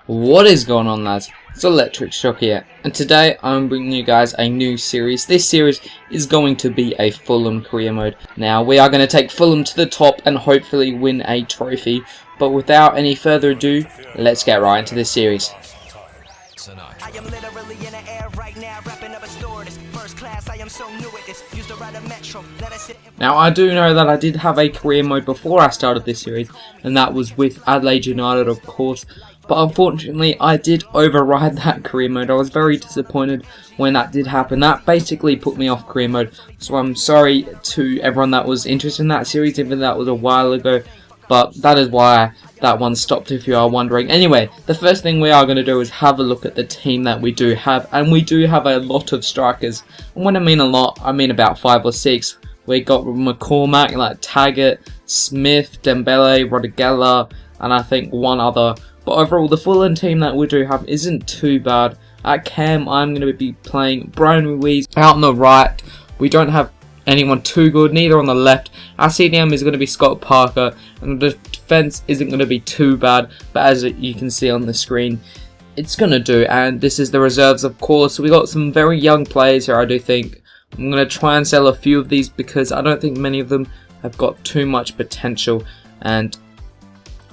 What is going on, lads? It's ElectrickShok here, and today I'm bringing you guys a new series. This series is going to be a Fulham career mode. Now, we are going to take Fulham to the top and hopefully win a trophy. But without any further ado, let's get right into this series. I am literally in the air right now, wrapping up a store. This first class, I am so new at this. Used to ride a metro. Now, I do know that I did have a career mode before I started this series, and that was with Adelaide United, of course. But unfortunately, I did override that career mode. I was very disappointed when that did happen. That basically put me off career mode. So I'm sorry to everyone that was interested in that series, even though that was a while ago. But that is why that one stopped, if you are wondering. Anyway, the first thing we are going to do is have a look at the team that we do have. And we do have a lot of strikers. And when I mean a lot, I mean about 5 or 6. We got McCormack, like Taggart, Smith, Dembele, Rodriguez, and I think one other. But overall, the Fulham team that we do have isn't too bad. At Cam, I'm going to be playing Brian Ruiz. Out on the right, we don't have anyone too good, neither on the left. Our CDM is going to be Scott Parker, and the defence isn't going to be too bad. But as you can see on the screen, it's going to do. And this is the reserves, of course. We got some very young players here, I do think. I'm going to try and sell a few of these because I don't think many of them have got too much potential. And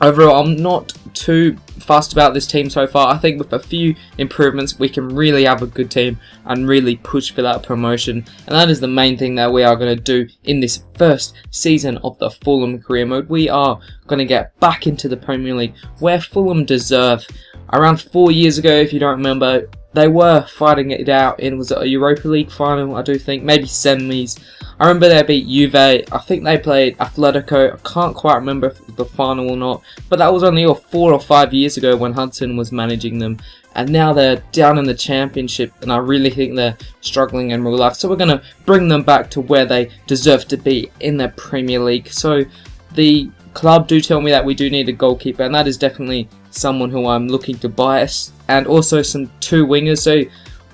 overall, I'm not too fussed about this team so far. I think with a few improvements, we can really have a good team and really push for that promotion. And that is the main thing that we are going to do in this first season of the Fulham career mode. We are going to get back into the Premier League where Fulham deserve. Around 4 years ago, if you don't remember, they were fighting it out in, was it a Europa League final, I do think, maybe semis. I remember they beat Juve, I think they played Atletico, I can't quite remember if it was the final or not, but that was only 4 or 5 years ago when Hudson was managing them, and now they're down in the Championship, and I really think they're struggling in real life, so we're going to bring them back to where they deserve to be in the Premier League. So the club do tell me that we do need a goalkeeper, and that is definitely someone who I'm looking to buy, and also some 2 wingers, so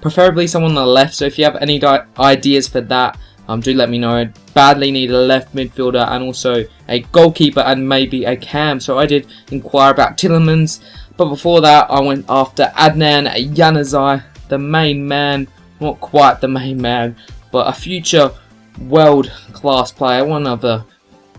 preferably someone on the left. So if you have any ideas for that, do let me know. I badly need a left midfielder and also a goalkeeper and maybe a cam. So I did inquire about Tillemans, but before that I went after Adnan Januzaj, the main man. Not quite the main man, but a future world class player, one of the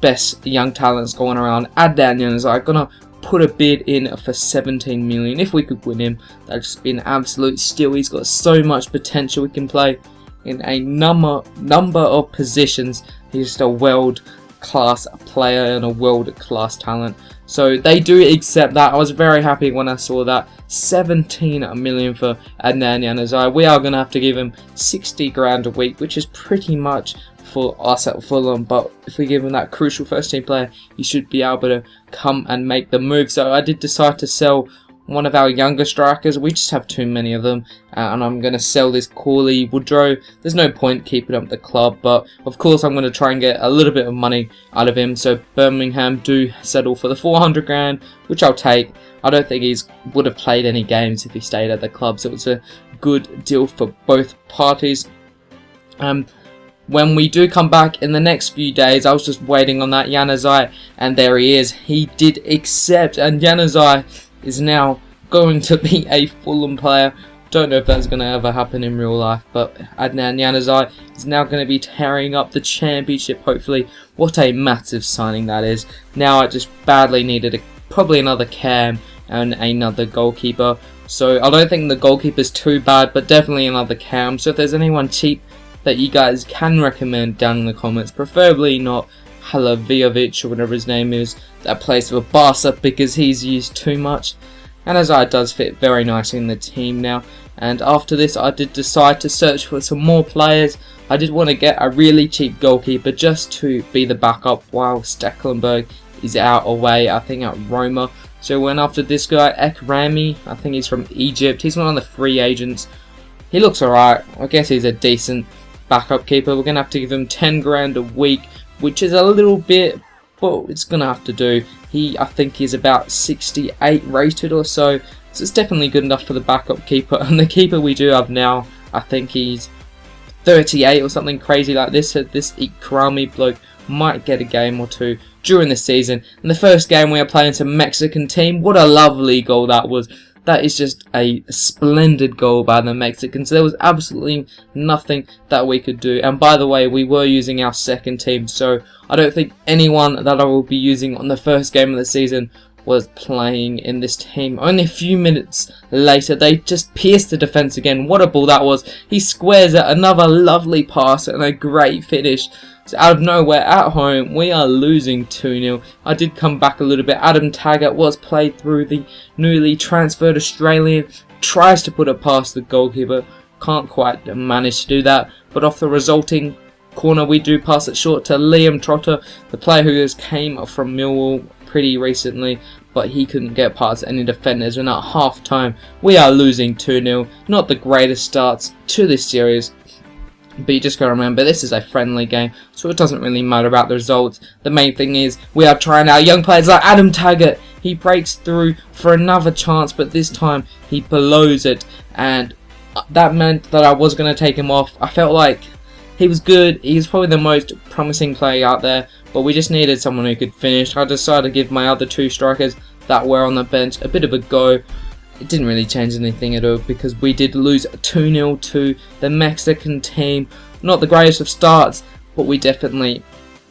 best young talents going around. Adnan Januzaj, gonna put a bid in for 17 million. If we could win him, that'd just be an absolute steal. He's got so much potential. He can play in a number of positions. He's just a world class player and a world class talent. So they do accept that. I was very happy when I saw that. 17 million for Adnan Januzaj. We are going to have to give him 60 grand a week, which is pretty much for us at Fulham, but if we give him that crucial first team player, he should be able to come and make the move. So I did decide to sell one of our younger strikers. We just have too many of them, and I'm going to sell this Corley Woodrow. There's no point keeping him at the club, but of course I'm going to try and get a little bit of money out of him. So Birmingham do settle for the 400 grand, which I'll take. I don't think he would have played any games if he stayed at the club, so it's a good deal for both parties. When we do come back in the next few days, I was just waiting on that Januzaj, and there he is. He did accept, and Januzaj is now going to be a Fulham player. Don't know if that's going to ever happen in real life, but Adnan Januzaj is now going to be tearing up the Championship, hopefully. What a massive signing that is. Now I just badly needed probably another cam and another goalkeeper. So I don't think the goalkeeper's too bad, but definitely another cam. So if there's anyone cheap that you guys can recommend down in the comments, preferably not Halavijovic or whatever his name is, that plays for Barca, because he's used too much. And Januzaj does fit very nicely in the team now. And after this, I did decide to search for some more players. I did want to get a really cheap goalkeeper just to be the backup while Stekelenburg is out away, I think at Roma. So I went after this guy, Ekrami. I think he's from Egypt. He's one of the free agents. He looks alright. I guess he's a decent backup keeper. We're going to have to give him 10 grand a week, which is a little bit, but it's going to have to do. I think he's about 68 rated or so, so it's definitely good enough for the backup keeper. And the keeper we do have now, I think he's 38 or something crazy like this. So this Ekrami bloke might get a game or two during the season. In the first game we are playing some Mexican team. What a lovely goal that was. That is just a splendid goal by the Mexicans. There was absolutely nothing that we could do. And by the way, we were using our second team, so I don't think anyone that I will be using on the first game of the season was playing in this team. Only a few minutes later, they just pierced the defence again. What a ball that was. He squares it, another lovely pass and a great finish. So out of nowhere, at home, we are losing 2-0. I did come back a little bit. Adam Taggart was played through. The newly transferred Australian tries to put it past the goalkeeper. Can't quite manage to do that. But off the resulting corner, we do pass it short to Liam Trotter, the player who just came from Millwall pretty recently, but he couldn't get past any defenders, and at half time we are losing 2-0. Not the greatest starts to this series, but you just gotta remember this is a friendly game, so it doesn't really matter about the results. The main thing is we are trying our young players like Adam Taggart. He breaks through for another chance, but this time he blows it, and that meant that I was going to take him off. I felt like he was good. He's probably the most promising player out there, but we just needed someone who could finish. I decided to give my other two strikers that were on the bench a bit of a go. It didn't really change anything at all because we did lose 2-0 to the Mexican team. Not the greatest of starts, but we definitely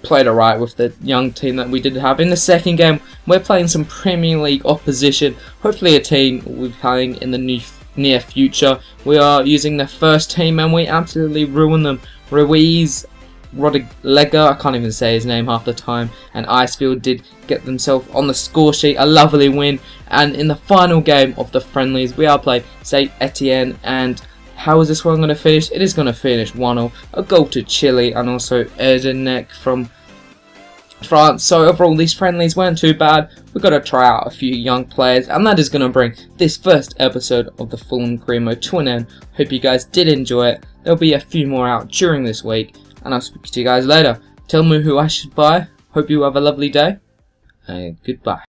played alright with the young team that we did have. In the second game, we're playing some Premier League opposition. Hopefully a team we'll be playing in the near future. We are using the first team and we absolutely ruin them. Ruiz, Rodriguez, I can't even say his name half the time, and Icefield did get themselves on the score sheet, a lovely win. And in the final game of the friendlies, we are playing Saint Etienne, and how is this one going to finish? It is going to finish 1-0, a goal to Chile, and also Erdenek from France. So overall, these friendlies weren't too bad. We've got to try out a few young players, and that is going to bring this first episode of the Fulham career mode to an end. Hope you guys did enjoy it. There'll be a few more out during this week, and I'll speak to you guys later. Tell me who I should buy. Hope you have a lovely day, and goodbye.